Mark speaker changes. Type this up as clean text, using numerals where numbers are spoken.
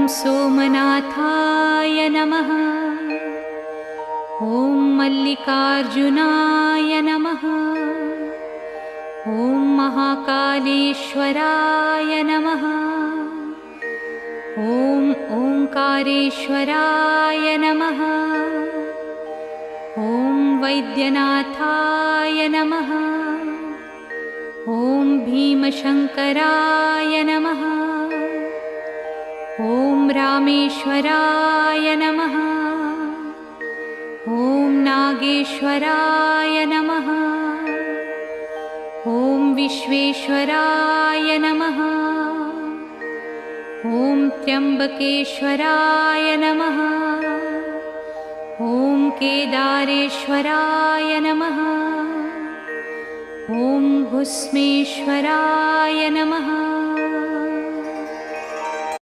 Speaker 1: सोमनाथाय नमः। ॐ मल्लिकार्जुनाय नमः। ॐ महाकालेश्वराय नमः। ॐ ओंकारेश्वराय नमः। ॐ वैद्यनाथाय नमः। ॐ भीमशंकराय नमः। ॐ रामेश्वराय नमः। ॐ नागेश्वराय नमः। ॐ विश्वेश्वराय नमः। ॐ त्र्यंबकेश्वराय नमः। ॐ केदारेश्वराय नमः। ॐ भुस्मेश्वराय नमः।